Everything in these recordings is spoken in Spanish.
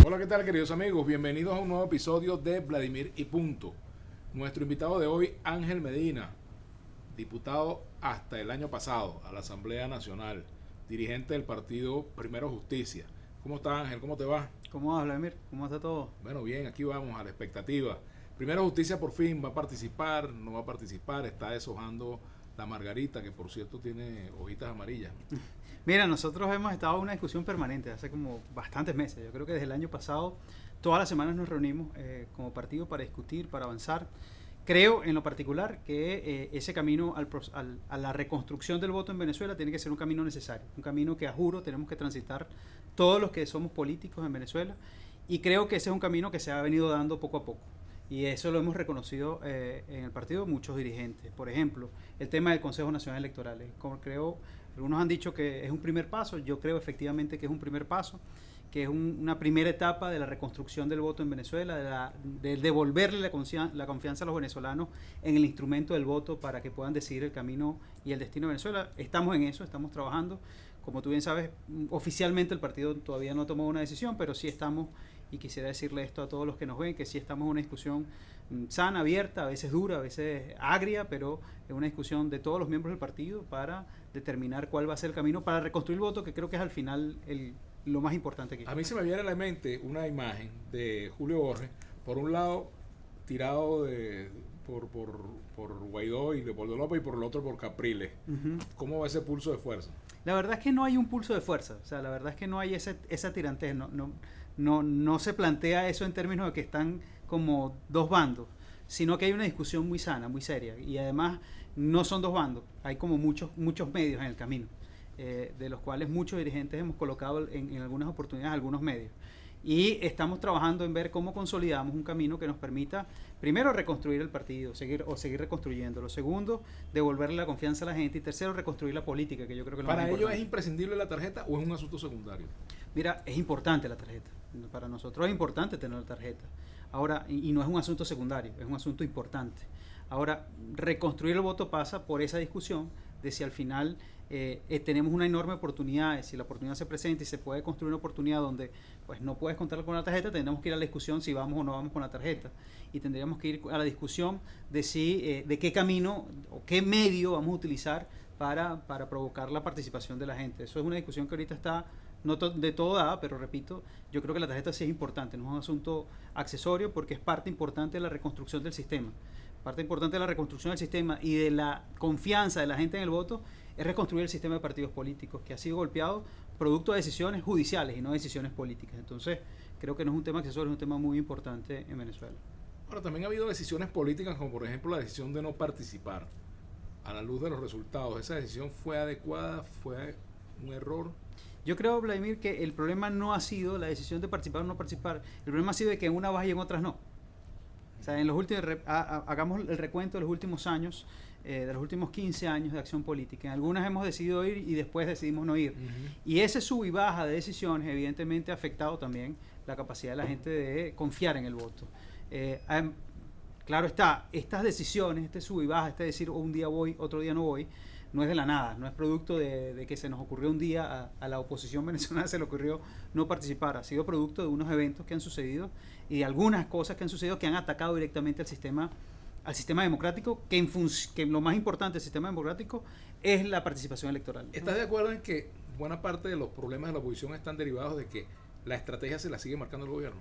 Hola, ¿qué tal, queridos amigos? Bienvenidos a un nuevo episodio de Vladimir y Punto. Nuestro invitado de hoy, Ángel Medina, diputado hasta el año pasado a la Asamblea Nacional, dirigente del partido Primero Justicia. ¿Cómo estás, Ángel? ¿Cómo te va? ¿Cómo vas, Vladimir? ¿Cómo está todo? Bueno, bien, aquí vamos a la expectativa. Primero Justicia por fin va a participar, no va a participar, está deshojando la margarita, que por cierto tiene hojitas amarillas. Mira, nosotros hemos estado en una discusión permanente hace como bastantes meses. Yo creo que desde el año pasado, todas las semanas nos reunimos como partido para discutir, para avanzar. Creo, en lo particular, que ese camino a la reconstrucción del voto en Venezuela tiene que ser un camino necesario, un camino que a juro tenemos que transitar todos los que somos políticos en Venezuela, y creo que ese es un camino que se ha venido dando poco a poco. Y eso lo hemos reconocido en el partido muchos dirigentes. Por ejemplo, el tema del Consejo Nacional Electoral. Como creo, algunos han dicho que es un primer paso, yo creo efectivamente que es un primer paso, que es una primera etapa de la reconstrucción del voto en Venezuela, de devolverle la confianza a los venezolanos en el instrumento del voto para que puedan decidir el camino y el destino de Venezuela. Estamos en eso, estamos trabajando. Como tú bien sabes, oficialmente el partido todavía no tomó una decisión, pero sí estamos, y quisiera decirle esto a todos los que nos ven, que sí estamos en una discusión sana, abierta, a veces dura, a veces agria, pero es una discusión de todos los miembros del partido para determinar cuál va a ser el camino para reconstruir el voto, que creo que es al final lo más importante aquí. A mí se me viene a la mente una imagen de Julio Borges, por un lado tirado por Guaidó y Leopoldo López, y por el otro por Capriles. ¿Cómo va ese pulso de fuerza? La verdad es que no hay un pulso de fuerza, o sea, la verdad es que no hay esa tirantez, no se plantea eso en términos de que están como dos bandos, sino que hay una discusión muy sana, muy seria, y además no son dos bandos, hay como muchos medios en el camino, de los cuales muchos dirigentes hemos colocado en algunas oportunidades algunos medios. Y estamos trabajando en ver cómo consolidamos un camino que nos permita, primero, reconstruir el partido, seguir reconstruyéndolo. Segundo, devolverle la confianza a la gente. Y tercero, reconstruir la política, que yo creo que es lo más ¿Para ello importante. es imprescindible la tarjeta o es un asunto secundario? Mira, es importante la tarjeta. Para nosotros es importante tener la tarjeta. Ahora, y no es un asunto secundario, es un asunto importante. Ahora, reconstruir el voto pasa por esa discusión de si al final tenemos una enorme oportunidad, si la oportunidad se presenta y se puede construir una oportunidad donde pues no puedes contar con la tarjeta, tenemos que ir a la discusión si vamos o no vamos con la tarjeta, y tendríamos que ir a la discusión de de qué camino o qué medio vamos a utilizar para provocar la participación de la gente. Eso es una discusión que ahorita está de todo dada, pero repito, yo creo que la tarjeta sí es importante, no es un asunto accesorio, porque es parte importante de la reconstrucción del sistema. Parte importante de la reconstrucción del sistema y de la confianza de la gente en el voto es reconstruir el sistema de partidos políticos, que ha sido golpeado producto de decisiones judiciales y no decisiones políticas. Entonces, creo que no es un tema accesorio, es un tema muy importante en Venezuela. Ahora, también ha habido decisiones políticas, como por ejemplo la decisión de no participar. A la luz de los resultados, ¿esa decisión fue adecuada? ¿Fue un error? Yo creo, Vladimir, que el problema no ha sido la decisión de participar o no participar. El problema ha sido de que en una vas y en otras no. O sea, en los últimos, hagamos el recuento de los últimos años, de los últimos 15 años de acción política. En algunas hemos decidido ir y después decidimos no ir. Y ese sub y baja de decisiones evidentemente ha afectado también la capacidad de la gente de confiar en el voto. Claro está, estas decisiones, este sub y baja, este decir un día voy, otro día no voy, no es de la nada, no es producto de que se nos ocurrió un día a la oposición venezolana se le ocurrió no participar, ha sido producto de unos eventos que han sucedido y de algunas cosas que han sucedido que han atacado directamente al sistema democrático, que lo más importante del sistema democrático es la participación electoral. ¿Estás de acuerdo en que buena parte de los problemas de la oposición están derivados de que la estrategia se la sigue marcando el gobierno?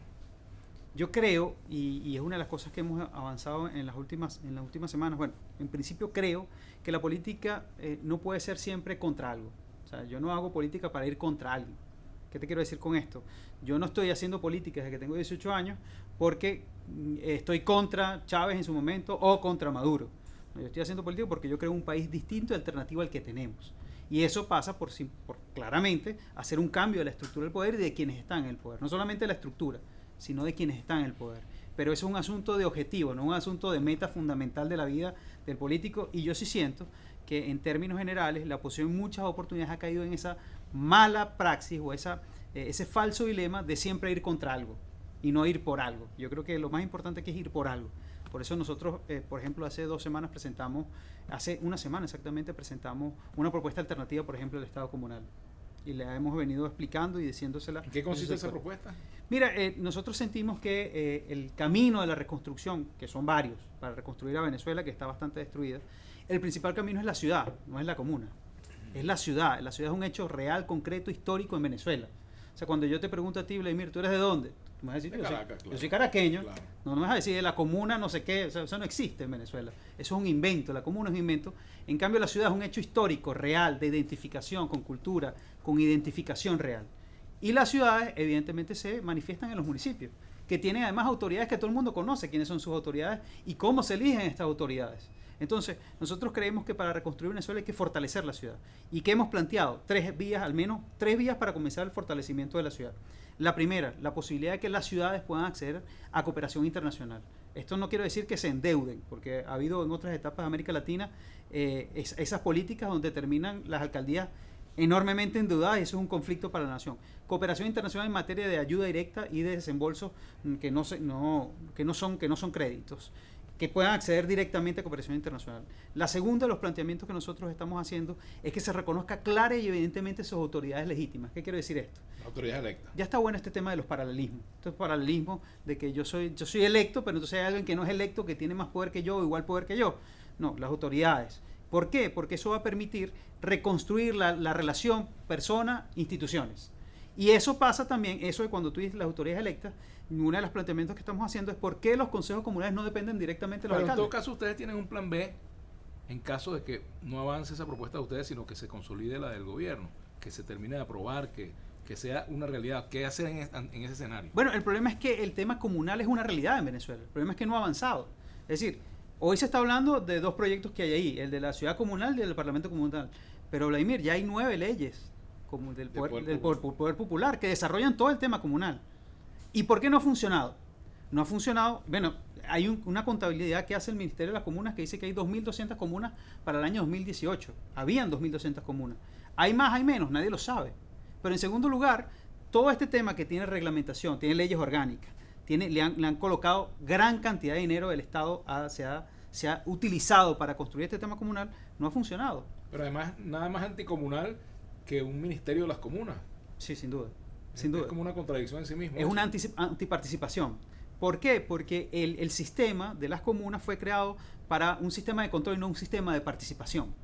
Yo creo, y es una de las cosas que hemos avanzado en las últimas semanas, bueno, en principio creo que la política no puede ser siempre contra algo. O sea, yo no hago política para ir contra alguien. ¿Qué te quiero decir con esto? Yo no estoy haciendo política desde que tengo 18 años porque estoy contra Chávez en su momento o contra Maduro. No, yo estoy haciendo política porque yo creo un país distinto y alternativo al que tenemos. Y eso pasa por claramente hacer un cambio de la estructura del poder y de quienes están en el poder. No solamente la estructura, sino de quienes están en el poder. Pero eso es un asunto de objetivo, no un asunto de meta fundamental de la vida del político, y yo sí siento que en términos generales la oposición en muchas oportunidades ha caído en esa mala praxis o ese falso dilema de siempre ir contra algo y no ir por algo. Yo creo que lo más importante es ir por algo. Por eso nosotros, por ejemplo, hace una semana exactamente, presentamos una propuesta alternativa, por ejemplo, del Estado comunal. y la hemos venido explicando y diciéndosela. ¿En qué consiste esa propuesta? Mira, nosotros sentimos que el camino de la reconstrucción, que son varios, para reconstruir a Venezuela, que está bastante destruida, el principal camino es la ciudad, no es la comuna. Es la ciudad. La ciudad es un hecho real, concreto, histórico en Venezuela. O sea, cuando yo te pregunto a ti, Vladimir, ¿tú eres de dónde? Tú me vas a decir, de Caracas, claro. Yo soy caraqueño. Claro. No me vas a decir de la comuna, no sé qué. O sea, eso no existe en Venezuela. Eso es un invento. La comuna es un invento. En cambio, la ciudad es un hecho histórico, real, de identificación, con cultura, con identificación real. Y las ciudades, evidentemente, se manifiestan en los municipios, que tienen además autoridades que todo el mundo conoce, quiénes son sus autoridades y cómo se eligen estas autoridades. Entonces, nosotros creemos que para reconstruir Venezuela hay que fortalecer la ciudad. ¿Y qué hemos planteado? Al menos tres vías para comenzar el fortalecimiento de la ciudad. La primera, la posibilidad de que las ciudades puedan acceder a cooperación internacional. Esto no quiere decir que se endeuden, porque ha habido en otras etapas de América Latina esas políticas donde terminan las alcaldías enormemente endeudadas y eso es un conflicto para la nación. Cooperación internacional en materia de ayuda directa y de desembolsos que no son créditos, que puedan acceder directamente a cooperación internacional. La segunda de los planteamientos que nosotros estamos haciendo es que se reconozca clara y evidentemente sus autoridades legítimas. ¿Qué quiero decir esto? Autoridades electas. Ya está bueno este tema de los paralelismos. Entonces, paralelismo de que yo soy electo, pero entonces hay alguien que no es electo, que tiene más poder que yo o igual poder que yo. No, las autoridades. ¿Por qué? Porque eso va a permitir reconstruir la relación persona-instituciones. Y eso pasa también, eso de cuando tú dices las autoridades electas, uno de los planteamientos que estamos haciendo es por qué los consejos comunales no dependen directamente de los alcaldes. En todo caso, ustedes tienen un plan B en caso de que no avance esa propuesta de ustedes, sino que se consolide la del gobierno, que se termine de aprobar, que sea una realidad. ¿Qué hacer en ese escenario? Bueno, el problema es que el tema comunal es una realidad en Venezuela. El problema es que no ha avanzado. Es decir, hoy se está hablando de dos proyectos que hay ahí, el de la ciudad comunal y el del parlamento comunal. Pero, Vladimir, ya hay 9 leyes como del poder popular que desarrollan todo el tema comunal. ¿Y por qué no ha funcionado? No ha funcionado, bueno, hay una contabilidad que hace el Ministerio de las Comunas que dice que hay 2.200 comunas para el año 2018. Habían 2.200 comunas. ¿Hay más, hay menos? Nadie lo sabe. Pero en segundo lugar, todo este tema que tiene reglamentación, tiene leyes orgánicas, le han colocado gran cantidad de dinero del Estado, se ha utilizado para construir este tema comunal, no ha funcionado. Pero además, nada más anticomunal que un ministerio de las comunas. Sí, sin duda. Es como una contradicción en sí mismo. Es una antiparticipación. ¿Por qué? Porque el sistema de las comunas fue creado para un sistema de control y no un sistema de participación.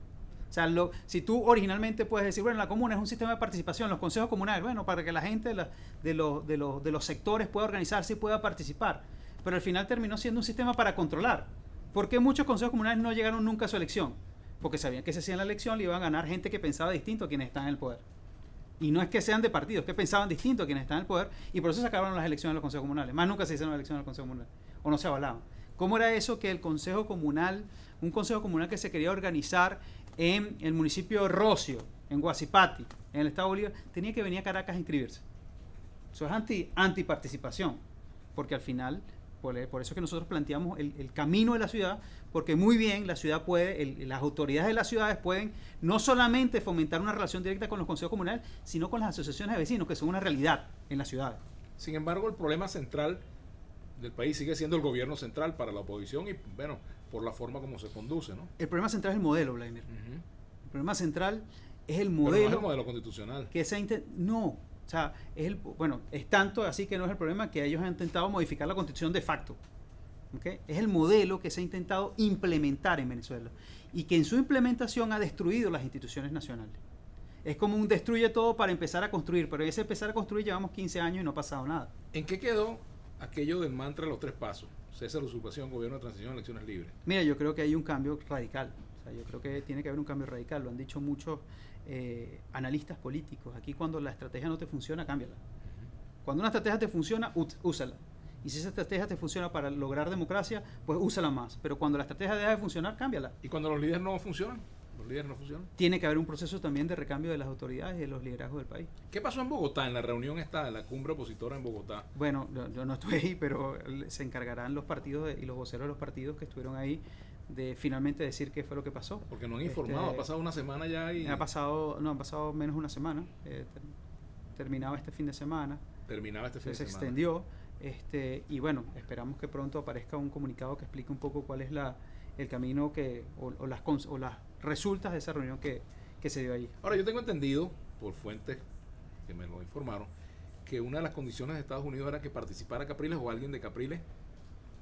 O sea, si tú originalmente puedes decir, bueno, la comuna es un sistema de participación, los consejos comunales, bueno, para que la gente de los sectores pueda organizarse y pueda participar. Pero al final terminó siendo un sistema para controlar. ¿Por qué muchos consejos comunales no llegaron nunca a su elección? Porque sabían que si hacían la elección le iban a ganar gente que pensaba distinto a quienes están en el poder. Y no es que sean de partidos, que pensaban distinto a quienes están en el poder, y por eso se acabaron las elecciones de los consejos comunales. Más nunca se hicieron las elecciones de los consejos comunales, o no se avalaban. ¿Cómo era eso que el consejo comunal, un consejo comunal que se quería organizar en el municipio de Rocio, en Guasipati, en el estado de Bolívar, tenía que venir a Caracas a inscribirse? Eso es antiparticipación, porque al final, por eso que nosotros planteamos el camino de la ciudad, porque muy bien la ciudad las autoridades de las ciudades pueden no solamente fomentar una relación directa con los consejos comunales, sino con las asociaciones de vecinos, que son una realidad en las ciudades. Sin embargo, el problema central del país sigue siendo el gobierno central para la oposición y, bueno, por la forma como se conduce, ¿no? El problema central es el modelo, Vladimir. El problema central es el modelo. Pero no es el modelo constitucional. No. O sea, es tanto así que no es el problema que ellos han intentado modificar la constitución de facto. ¿Okay? Es el modelo que se ha intentado implementar en Venezuela y que en su implementación ha destruido las instituciones nacionales. Es como un destruye todo para empezar a construir, pero en ese empezar a construir llevamos 15 años y no ha pasado nada. ¿En qué quedó aquello del mantra de los 3 pasos? César, usurpación, gobierno de transición, elecciones libres. Mira, yo creo que hay un cambio radical. O sea, yo creo que tiene que haber un cambio radical. Lo han dicho muchos analistas políticos. Aquí cuando la estrategia no te funciona, cámbiala. Cuando una estrategia te funciona, úsala. Y si esa estrategia te funciona para lograr democracia, pues úsala más. Pero cuando la estrategia deja de funcionar, cámbiala. ¿Y cuando los líderes no funcionan? Tiene que haber un proceso también de recambio de las autoridades y de los liderazgos del país. ¿Qué pasó en Bogotá, en la reunión esta de la cumbre opositora en Bogotá? Bueno, yo no estuve ahí, pero se encargarán los partidos y los voceros de los partidos que estuvieron ahí de finalmente decir qué fue lo que pasó. Porque no han informado, ha pasado una semana ya y... Han pasado menos una semana. Terminaba este fin de semana. Se extendió. Y bueno, esperamos que pronto aparezca un comunicado que explique un poco cuál es el camino o las resultas de esa reunión que se dio ahí. Ahora, yo tengo entendido por fuentes que me lo informaron, que una de las condiciones de Estados Unidos era que participara Capriles o alguien de Capriles,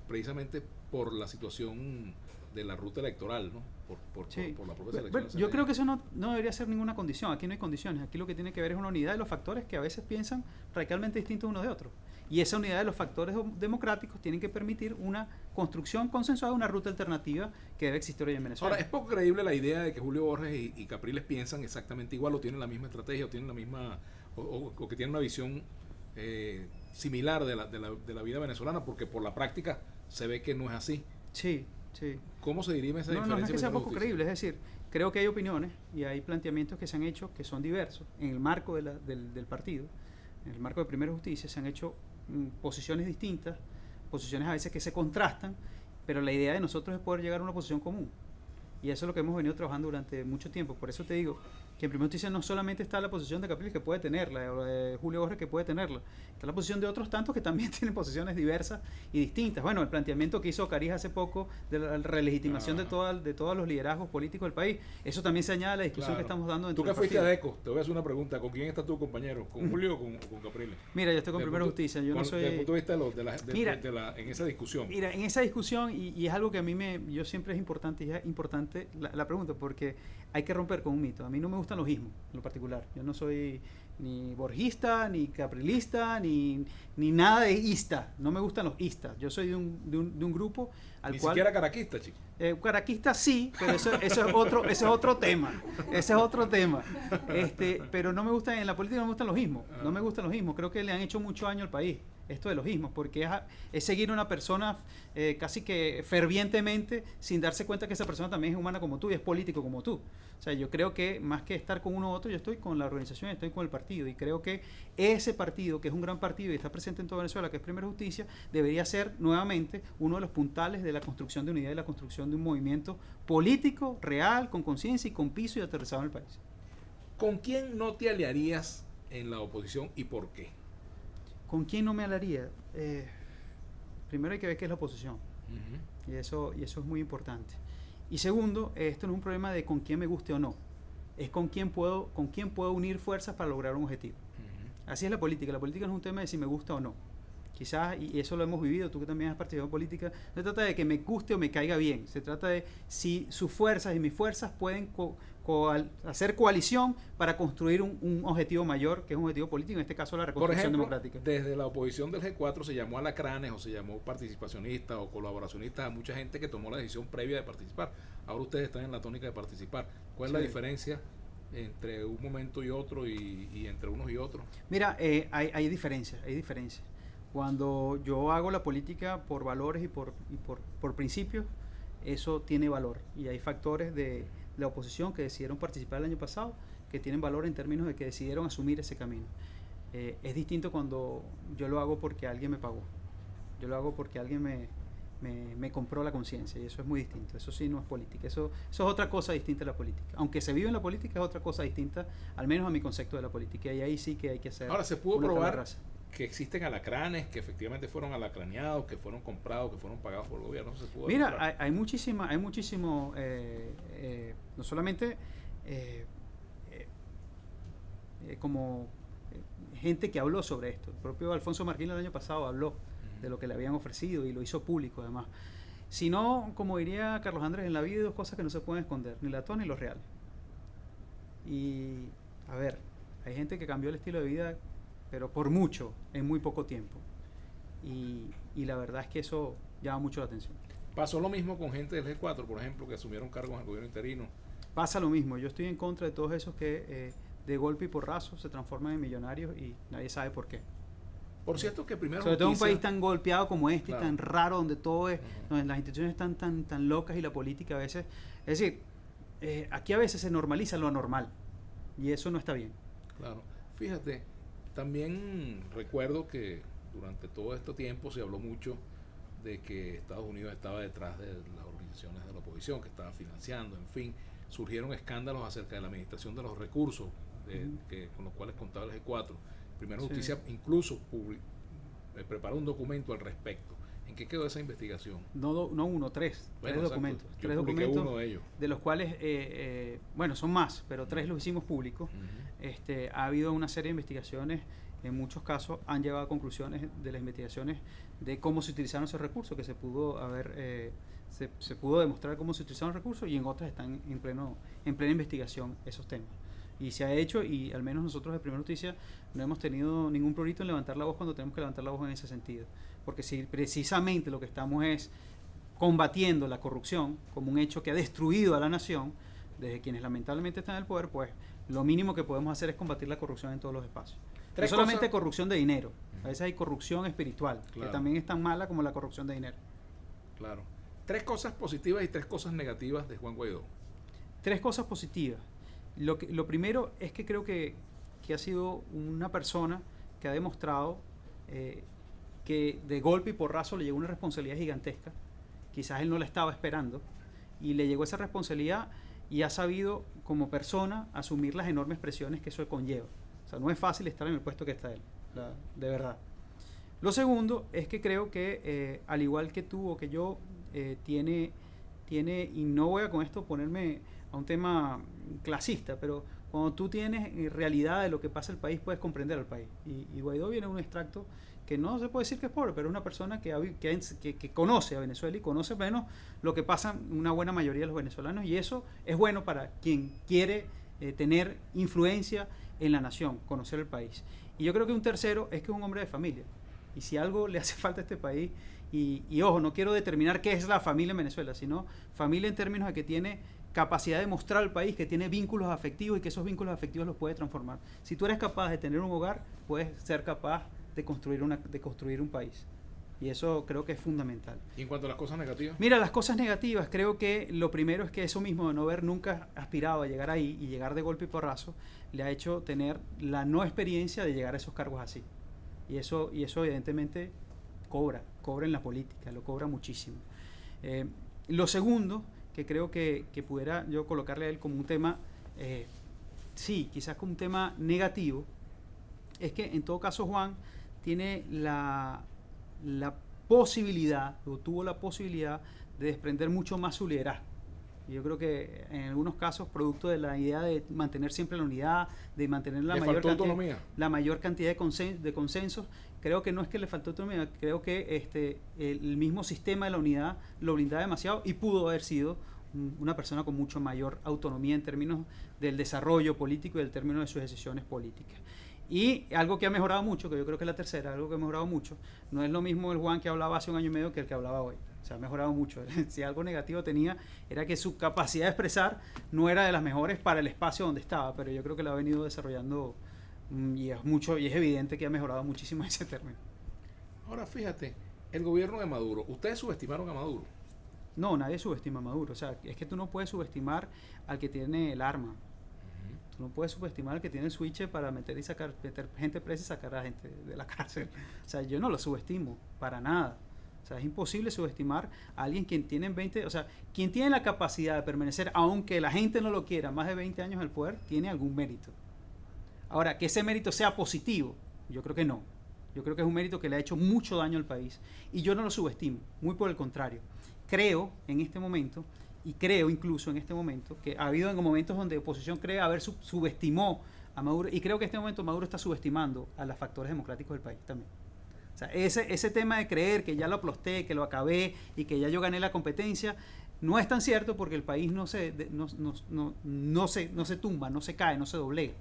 precisamente por la situación de la ruta electoral, ¿no? Por la propia selección. Yo creo que eso no debería ser ninguna condición. Aquí no hay condiciones. Aquí lo que tiene que ver es una unidad de los factores que a veces piensan radicalmente distintos unos de otros. Y esa unidad de los factores democráticos tienen que permitir una construcción consensuada de una ruta alternativa que debe existir hoy en Venezuela. Ahora, es poco creíble la idea de que Julio Borges y Capriles piensan exactamente igual, o tienen la misma estrategia, o tienen la misma, o que tienen una visión similar de la vida venezolana, porque por la práctica se ve que no es así. Sí. ¿Cómo se dirime esa diferencia? No es que sea poco creíble, es decir, creo que hay opiniones y hay planteamientos que se han hecho que son diversos en el marco del partido, en el marco de Primera Justicia se han hecho posiciones distintas, posiciones a veces que se contrastan, pero la idea de nosotros es poder llegar a una posición común. Y eso es lo que hemos venido trabajando durante mucho tiempo. Por eso te digo que en Primera Justicia no solamente está la posición de Capriles, que puede tenerla, o de Julio Borges, que puede tenerla, está la posición de otros tantos que también tienen posiciones diversas y distintas. Bueno, el planteamiento que hizo Cariz hace poco de la relegitimación de todos los liderazgos políticos del país, eso también se añade a la discusión que estamos dando dentro del partido. Tú que fuiste a DECO, te voy a hacer una pregunta. ¿Con quién está tu compañero? ¿Con Julio o con Capriles? Mira, yo estoy con Primera Justicia. Yo no soy... Desde el punto de vista en esa discusión. Mira, en esa discusión, y es algo que a mí yo siempre es importante la pregunta, porque hay que romper con un mito. A mí no me gustan los ismos, en lo particular. Yo no soy ni borgista, ni caprilista, ni nada de ista. No me gustan los istas. Yo soy de un grupo al ni cual... Ni siquiera caraquista, chico. Caraquista sí, pero eso es otro tema. Ese es otro tema. Pero no me gustan, en la política no me gustan los ismos. No me gustan los ismos. Creo que le han hecho mucho daño al país esto de los ismos, porque es seguir a una persona casi que fervientemente sin darse cuenta que esa persona también es humana como tú y es político como tú. O sea, yo creo que más que estar con uno u otro, yo estoy con la organización, estoy con el partido, y creo que ese partido, que es un gran partido y está presente en toda Venezuela, que es Primera Justicia, debería ser nuevamente uno de los puntales de la construcción de unidad y la construcción de un movimiento político, real, con conciencia y con piso y aterrizado en el país. ¿Con quién no te aliarías en la oposición y por qué? ¿Con quién no me aliaría? Primero hay que ver qué es la oposición. Y eso es muy importante. Y segundo, esto no es un problema de con quién me guste o no. Es con quién puedo unir fuerzas para lograr un objetivo. Así es la política. La política no es un tema de si me gusta o no. Quizás, y eso lo hemos vivido, tú que también has participado en política, no se trata de que me guste o me caiga bien. Se trata de si sus fuerzas y mis fuerzas pueden hacer coalición para construir un objetivo mayor, que es un objetivo político, en este caso la reconstrucción democrática. Desde la oposición del G4 se llamó alacranes o se llamó participacionistas o colaboracionistas a mucha gente que tomó la decisión previa de participar. Ahora ustedes están en la tónica de participar. ¿Cuál es la diferencia entre un momento y otro y entre unos y otros? Mira, hay diferencias. Cuando yo hago la política por valores y por principios, eso tiene valor. Y hay factores de la oposición que decidieron participar el año pasado que tienen valor en términos de que decidieron asumir ese camino. Es distinto cuando yo lo hago porque alguien me pagó. Yo lo hago porque alguien me compró la conciencia, y eso es muy distinto. Eso sí no es política. Eso es otra cosa distinta a la política. Aunque se vive en la política, es otra cosa distinta, al menos a mi concepto de la política. Y ahí sí que hay que hacer. Ahora, ¿se pudo probar que existen alacranes, que efectivamente fueron alacraneados, que fueron comprados, que fueron pagados por el gobierno? ¿Se pudo Mira, hay muchísimo, no solamente como gente que habló sobre esto. El propio Alfonso Marquín el año pasado habló de lo que le habían ofrecido y lo hizo público además. Sino, como diría Carlos Andrés, en la vida hay dos cosas que no se pueden esconder, ni la actual ni lo real. Y, a ver, hay gente que cambió el estilo de vida, pero por mucho, en muy poco tiempo. Y la verdad es que eso llama mucho la atención. ¿Pasó lo mismo con gente del G4, por ejemplo, que asumieron cargos en el gobierno interino? Pasa lo mismo. Yo estoy en contra de todos esos que de golpe y porrazo se transforman en millonarios y nadie sabe por qué. Por cierto que primero sobre todo en un país tan golpeado como este, claro, y tan raro, donde todo es, donde las instituciones están tan locas y la política a veces, es decir, aquí a veces se normaliza lo anormal y eso no está bien. Claro, fíjate, también recuerdo que durante todo este tiempo se habló mucho de que Estados Unidos estaba detrás de las organizaciones de la oposición, que estaba financiando, en fin, surgieron escándalos acerca de la administración de los recursos con los cuales contaba el G4. Primera Justicia incluso preparó un documento al respecto. ¿En qué quedó esa investigación? No uno, tres. Bueno, tres exacto. documentos. Yo Tres publiqué documentos, uno de ellos. de los cuales, bueno, son más, pero tres los hicimos públicos. Ha habido una serie de investigaciones, en muchos casos han llegado a conclusiones de las investigaciones de cómo se utilizaron esos recursos, que se pudo se pudo demostrar cómo se utilizaron los recursos, y en otras están en plena investigación esos temas. Y se ha hecho, y al menos nosotros de Primera Noticia no hemos tenido ningún prurito en levantar la voz cuando tenemos que levantar la voz en ese sentido. Porque si precisamente lo que estamos es combatiendo la corrupción como un hecho que ha destruido a la nación, desde quienes lamentablemente están en el poder, pues lo mínimo que podemos hacer es combatir la corrupción en todos los espacios. No solamente corrupción de dinero, a veces hay corrupción espiritual, claro, que también es tan mala como la corrupción de dinero. Claro. 3 cosas positivas y 3 cosas negativas de Juan Guaidó. 3 cosas positivas. Lo primero es que creo que ha sido una persona que ha demostrado que de golpe y porrazo le llegó una responsabilidad gigantesca. Quizás él no la estaba esperando, y le llegó esa responsabilidad, y ha sabido como persona asumir las enormes presiones que eso conlleva. O sea, no es fácil estar en el puesto que está él, de verdad. Lo segundo es que creo que, al igual que tú o que yo, tiene, y no voy a con esto ponerme a un tema clasista, pero cuando tú tienes realidad de lo que pasa en el país, puedes comprender al país. Y Guaidó viene de un extracto que no se puede decir que es pobre, pero es una persona que conoce a Venezuela y conoce menos lo que pasa una buena mayoría de los venezolanos, y eso es bueno para quien quiere tener influencia en la nación, conocer el país. Y yo creo que un tercero es que es un hombre de familia. Y si algo le hace falta a este país, y ojo, no quiero determinar qué es la familia en Venezuela, sino familia en términos de que tiene capacidad de mostrar al país que tiene vínculos afectivos y que esos vínculos afectivos los puede transformar. Si tú eres capaz de tener un hogar, puedes ser capaz de construir un país. Y eso creo que es fundamental. ¿Y en cuanto a las cosas negativas? Mira, las cosas negativas, creo que lo primero es que eso mismo de no haber nunca aspirado a llegar ahí y llegar de golpe y porrazo, le ha hecho tener la no experiencia de llegar a esos cargos así. Y eso evidentemente cobra en la política, lo cobra muchísimo. Lo segundo, que creo que pudiera yo colocarle a él como un tema, sí, quizás como un tema negativo, es que en todo caso Juan tiene la posibilidad, o tuvo la posibilidad de desprender mucho más su liderazgo. Y yo creo que en algunos casos, producto de la idea de mantener siempre la unidad, de mantener la mayor cantidad de consensos, creo que no es que le faltó autonomía, creo que el mismo sistema de la unidad lo blindaba demasiado, y pudo haber sido una persona con mucho mayor autonomía en términos del desarrollo político y del término de sus decisiones políticas. Y algo que ha mejorado mucho, que yo creo que es la tercera, algo que ha mejorado mucho, no es lo mismo el Juan que hablaba hace un año y medio que el que hablaba hoy. O sea, ha mejorado mucho. Si algo negativo tenía, era que su capacidad de expresar no era de las mejores para el espacio donde estaba, pero yo creo que lo ha venido desarrollando, y es evidente que ha mejorado muchísimo ese término. Ahora fíjate, el gobierno de Maduro, ¿ustedes subestimaron a Maduro? No, nadie subestima a Maduro. O sea, es que tú no puedes subestimar al que tiene el arma. Tú no puedes subestimar al que tiene el switch para meter gente presa y sacar a gente de la cárcel. O sea, yo no lo subestimo para nada. O sea, es imposible subestimar a alguien quien tiene quien tiene la capacidad de permanecer, aunque la gente no lo quiera, más de 20 años en el poder, tiene algún mérito. Ahora, que ese mérito sea positivo, yo creo que no. Yo creo que es un mérito que le ha hecho mucho daño al país, y yo no lo subestimo, muy por el contrario. Creo en este momento, y creo incluso en este momento, que ha habido momentos donde oposición cree haber subestimó a Maduro, y creo que en este momento Maduro está subestimando a los factores democráticos del país también. O sea, ese tema de creer que ya lo aplasté, que lo acabé y que ya yo gané la competencia, no es tan cierto, porque el país no se tumba, no se cae, no se doblega.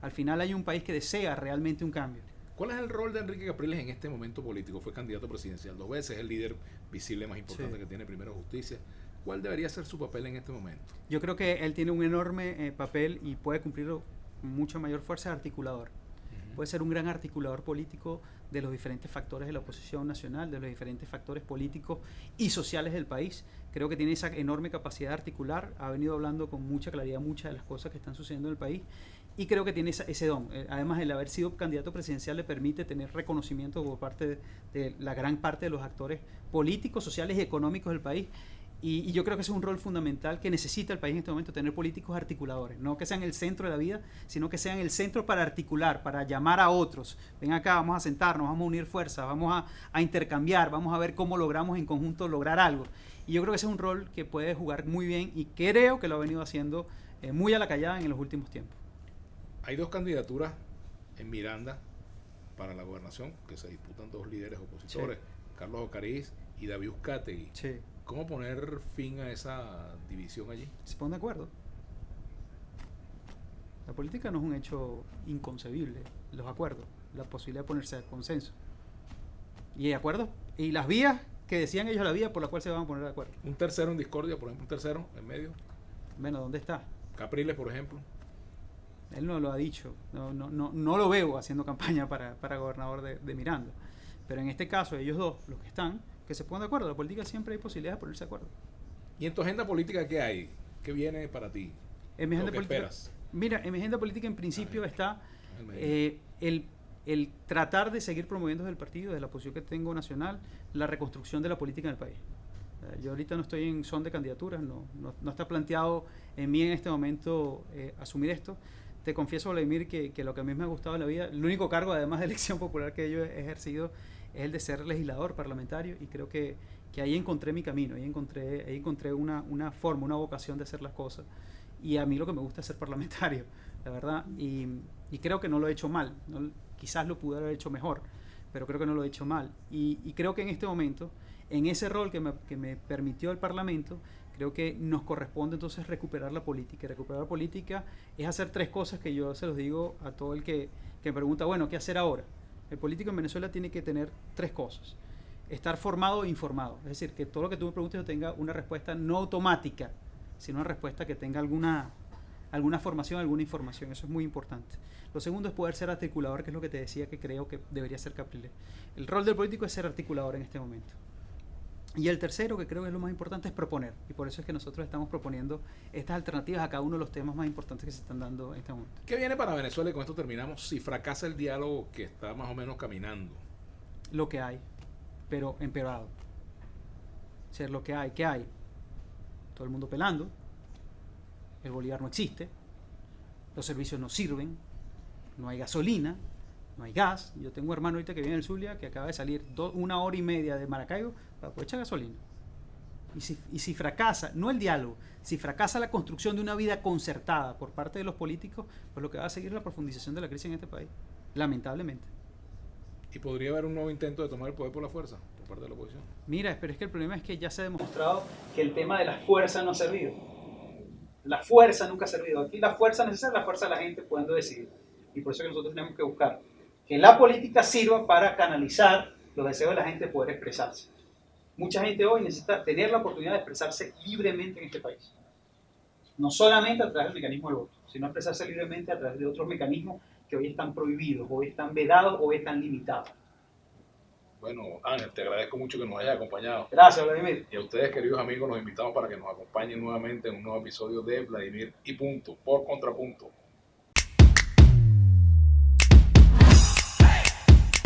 Al final hay un país que desea realmente un cambio. ¿Cuál es el rol de Enrique Capriles en este momento político? Fue candidato presidencial 2 veces, es el líder visible más importante que tiene Primero Justicia. ¿Cuál debería ser su papel en este momento? Yo creo que él tiene un enorme papel, y puede cumplirlo con mucha mayor fuerza, de articulador. Puede ser un gran articulador político de los diferentes factores de la oposición nacional, de los diferentes factores políticos y sociales del país. Creo que tiene esa enorme capacidad de articular, ha venido hablando con mucha claridad muchas de las cosas que están sucediendo en el país, y creo que tiene ese don. Además, el haber sido candidato presidencial le permite tener reconocimiento por parte de la gran parte de los actores políticos, sociales y económicos del país, Y yo creo que ese es un rol fundamental que necesita el país en este momento, tener políticos articuladores, no que sean el centro de la vida, sino que sean el centro para articular, para llamar a otros. Ven acá, vamos a sentarnos, vamos a unir fuerzas, vamos a intercambiar, vamos a ver cómo logramos en conjunto lograr algo. Y yo creo que ese es un rol que puede jugar muy bien y creo que lo ha venido haciendo muy a la callada en los últimos tiempos. Hay dos candidaturas en Miranda para la gobernación que se disputan dos líderes opositores, sí. Carlos Ocariz y David Uzcategui. Sí. ¿Cómo poner fin a esa división allí? Se ponen de acuerdo. La política no es un hecho inconcebible, los acuerdos, la posibilidad de ponerse a consenso. Y acuerdos, y las vías que decían ellos, la vía por la cual se van a poner de acuerdo. Un tercero en discordia, por ejemplo, un tercero en medio. Bueno, ¿dónde está? Capriles, por ejemplo. Él no lo ha dicho, no lo veo haciendo campaña para gobernador de Miranda. Pero en este caso, ellos dos, los que están, que se pongan de acuerdo. La política siempre hay posibilidades de ponerse de acuerdo. ¿Y en tu agenda política qué hay? ¿Qué viene para ti? En mi agenda política, esperas? Mira, en mi agenda política en principio está el tratar de seguir promoviendo desde el partido, desde la posición que tengo nacional, la reconstrucción de la política en el país. Yo ahorita no estoy en son de candidaturas, no está planteado en mí en este momento asumir esto. Te confieso, Vladimir, que lo que a mí me ha gustado en la vida, el único cargo además de elección popular que yo he ejercido es el de ser legislador parlamentario, y creo que ahí encontré mi camino, ahí encontré una forma, una vocación de hacer las cosas, y a mí lo que me gusta es ser parlamentario, la verdad, y creo que no lo he hecho mal, quizás lo pude haber hecho mejor, pero creo que no lo he hecho mal, y creo que en este momento, en ese rol que me permitió el Parlamento, creo que nos corresponde entonces recuperar la política. Y recuperar la política es hacer tres cosas que yo se los digo a todo el que me pregunta, bueno, ¿qué hacer ahora? El político en Venezuela tiene que tener tres cosas. Estar formado e informado. Es decir, que todo lo que tú me preguntes yo tenga una respuesta no automática, sino una respuesta que tenga alguna formación, alguna información. Eso es muy importante. Lo segundo es poder ser articulador, que es lo que te decía que creo que debería ser Capriles. El rol del político es ser articulador en este momento. Y el tercero, que creo que es lo más importante, es proponer. Y por eso es que nosotros estamos proponiendo estas alternativas a cada uno de los temas más importantes que se están dando en este momento. ¿Qué viene para Venezuela? Y con esto terminamos. Si fracasa el diálogo que está más o menos caminando. Lo que hay, pero empeorado. O sea, lo que hay, ¿qué hay? Todo el mundo pelando. El Bolívar no existe. Los servicios no sirven. No hay gasolina. No hay gas. Yo tengo un hermano ahorita que vive en el Zulia que acaba de salir 1 hora y media de Maracaibo para poder echar gasolina. Y si fracasa, no el diálogo, si fracasa la construcción de una vida concertada por parte de los políticos, pues lo que va a seguir es la profundización de la crisis en este país, lamentablemente. ¿Y podría haber un nuevo intento de tomar el poder por la fuerza por parte de la oposición? Mira, pero es que el problema es que ya se ha demostrado que el tema de la fuerza no ha servido. La fuerza nunca ha servido. Aquí la fuerza necesaria es la fuerza de la gente pudiendo decidir. Y por eso que nosotros tenemos que buscar que la política sirva para canalizar los deseos de la gente de poder expresarse. Mucha gente hoy necesita tener la oportunidad de expresarse libremente en este país. No solamente a través del mecanismo del voto, sino expresarse libremente a través de otros mecanismos que hoy están prohibidos, hoy están vedados, hoy están limitados. Bueno, Ángel, te agradezco mucho que nos hayas acompañado. Gracias, Vladimir. Y a ustedes, queridos amigos, los invitamos para que nos acompañen nuevamente en un nuevo episodio de Vladimir y Punto, por Contrapunto.